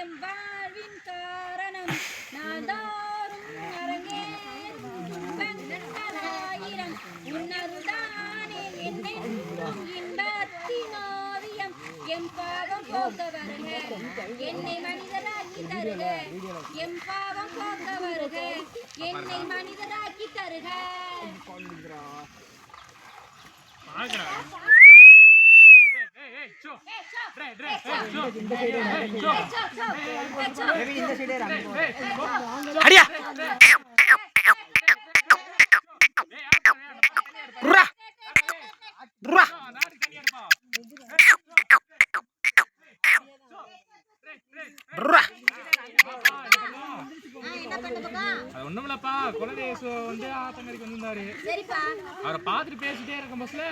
M வாழ்வின் காரணம் நாள்தோறும் அரங்கேறும் உன்னருதானே என்னென்றும் இன்பத்தினோவியம் எம் பாவம் போக்க வருக என்னை மனிதராக்கி தருக எம் பாவம் போக்க வருக என்னை மனிதராக்கி தருக. அடியா ஒண்ணுமில்லப்பா குலதேசு வந்து ஆத்தங்கரைக்கு வந்திருந்தாரு. அவரை பார்த்துட்டு பேசிட்டே இருக்க பஸ்ல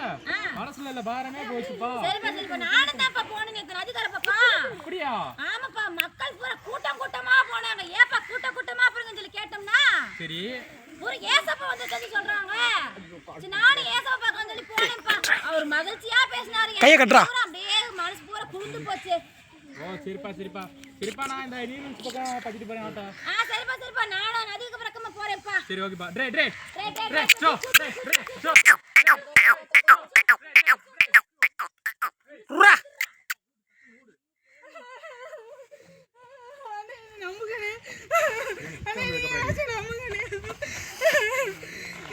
மனசுல இல்ல பாரமே போச்சுப்பா. நானும் தான்ப்பா போனேன் நதிக்கர பக்கம். அப்படியா? ஆமாப்பா, மக்கள் பூரா கூட்டம் கூட்டமா போனாங்க. ஏப்பா கூட்டமா போறீங்கன்னு சொல்லி கேட்டோம்னா சரி ஒரு ஏசப்பா வந்து சொல்லி சொல்றாங்க. நானும் ஏசப்பா பார்க்க சொல்லி போனேன்ப்பா. அவர் மகிழ்ச்சியா பேசினாரு. கையை கட்டுறா. அப்படியே மனசு பூரா குளிர்ந்து போச்சு. ஓ சரிப்பா நான் இந்த நீலன்ஸ் பக்கம் பத்திட்டு போறேன் ஆட்டோ. சரிப்பா நானும் நதிக்கு பக்கமா போறேன்ப்பா. சரி ஓகேப்பா. ட்ரே சோ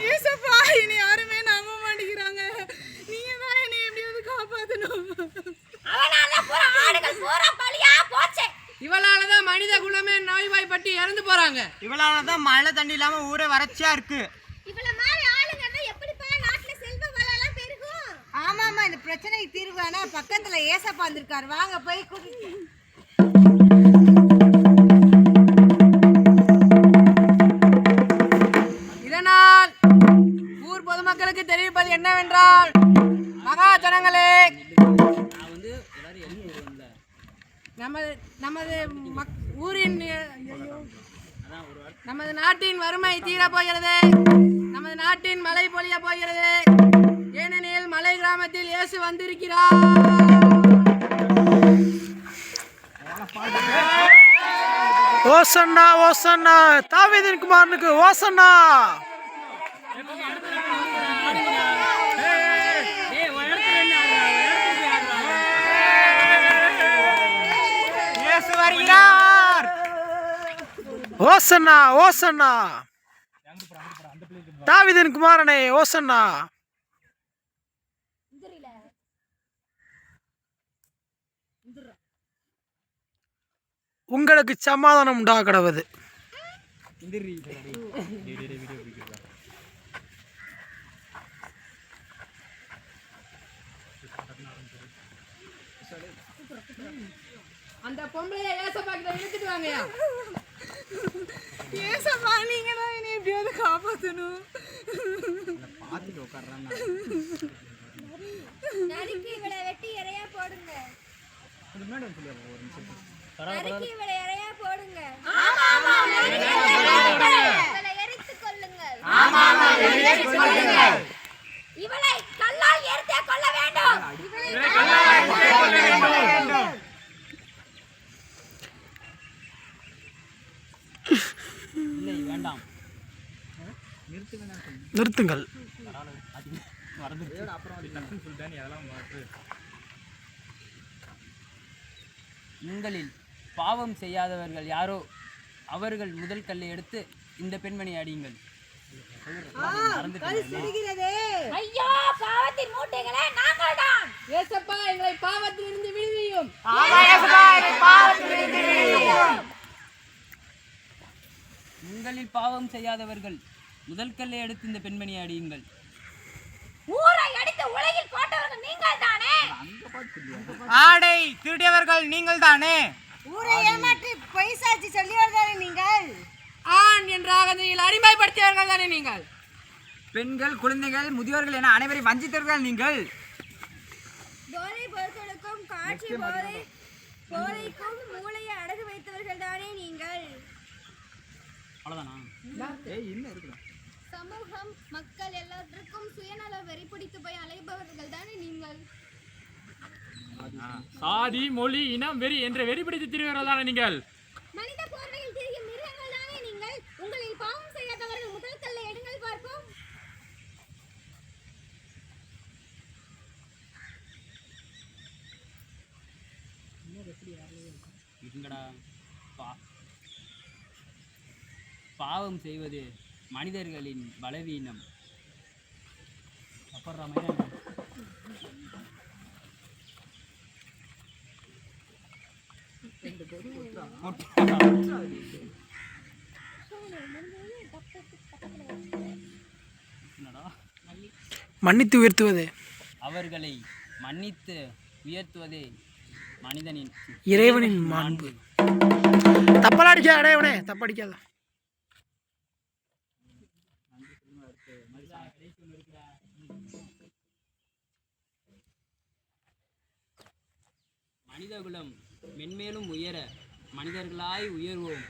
ஏசப்பா, என்னை யாருமே நம்ப மாட்டேங்கிறாங்க. நீங்க தான் என்னை எப்படியாவது காப்பாத்தணும். இவளாலதான் மனித குலமே நோய்வாய்ப்பட்டு இறந்து போறாங்க. இவளாலதான் மழை தண்ணி இல்லாம ஊரே வறட்சியா இருக்கு. இவள மாதிரி ஆளுங்க எப்படிப்பா நாட்டுல செல்வ வளம் பெருகும்? ஆமாமா, இந்த பிரச்சனைக்கு தீர்வு வேணா பக்கத்துல ஏசப்பா வந்திருக்காரு. வாங்க போய் கூட்டிட்டு. இதனால் ஊர் பொதுமக்களுக்கு தெரிவிப்பது என்னவென்றால், மகா ஜனங்களே, நமது நாட்டின் வறுமை தீரப் போகிறது. நமது நாட்டின் மழை பொழிய போகிறது. ஏனெனில் மலை கிராமத்தில் இயேசு வந்திருக்கிறார். ஓசன்னா ஓசன்னா தாவீதின் குமாரனுக்கு ஓசன்னா. இயேசு வருகிறார். ஓசன்னா ஓசன்னா தாவீதின் குமாரனே ஓசன்னா. உங்களுக்கு சமாதானம் உண்டா கடவுது. அந்த பொம்பளைய ஏசப்பா கிட்ட இழுத்துட்டு வாங்கயா. ஏசப்பா, நீங்க தான் என்னை எப்படியாவது காப்பாத்தணும். நரிக்கு இவளை வெட்டி இறையா போடுங்க. நரிக்கு இவளை இறையா போடுங்க. இவளை எரித்துக் கொள்ளுங்கள். இவளை கல்லால் எரித்தே கொள்ள வேண்டும். வேண்டாம், நிறுத்துங்கள். உங்களில் பாவம் செய்யாதவர்கள் யாரோ அவர்கள் முதல் கல்லை எடுத்து இந்த பெண்மணி அடியுங்கள். ஐயோ, பாவத்தின் மூட்டைகளே நாங்கள் தான். ஏசப்பா, எங்களை பாவத்திலிருந்து விடுவியும். உங்களில் பாவம் செய்யாதவர்கள் முதல் கல்லை எடுத்து இந்த பெண்மணி அடியுங்கள். ஊரை அடித்து உலகில் போட்டவர்கள் நீங்கள் தானே. ஆடை திருடியவர்கள் நீங்கள் தானே. ஊரை ஏமாற்றி பொய் சாட்சி சொல்லியவர்தானே நீங்கள். ஆண் என்ற அகந்தையில் அடிமைப்படுத்தியவர்கள் தானே நீங்கள். பெண்கள், குழந்தைகள், முதியோர்கள் என அனைவரையும் வஞ்சித்தவர்கள் நீங்கள். போதை பொருட்களுக்கும் காட்சி போதைக்கும் மூளையை அடகு வைத்தவர்கள் தானே நீங்கள். சமூகம், மக்கள் எல்லாத்திற்கும் சுயநல வெறி பிடித்து போய் அலைபவர்கள் தானே நீங்கள். சாதி மொழி இனம் வெறி என்ற வெறி பிடித்து திரிவர்கள் தானே நீங்கள்? மனித போர்வையில் திரியும் மிருகங்கள் தானே நீங்கள்? உங்களில் பாவம் செய்யாதவர்கள் முதல் கல்லை எடுங்கள் பார்ப்போம். இருங்கடா. பாவம் செய்வது மனிதர்களின் பலவீனம். அப்புறம் மன்னித்து உயர்த்துவது. அவர்களை மன்னித்து உயர்த்துவதே மனிதனின் இறைவனின் மாண்பு. தப்பலாடிக்க அடையவனே, தப்படிக்காத. மனிதகுலம் மென்மேலும் உயர மனிதர்களாய் உயர்வோம்.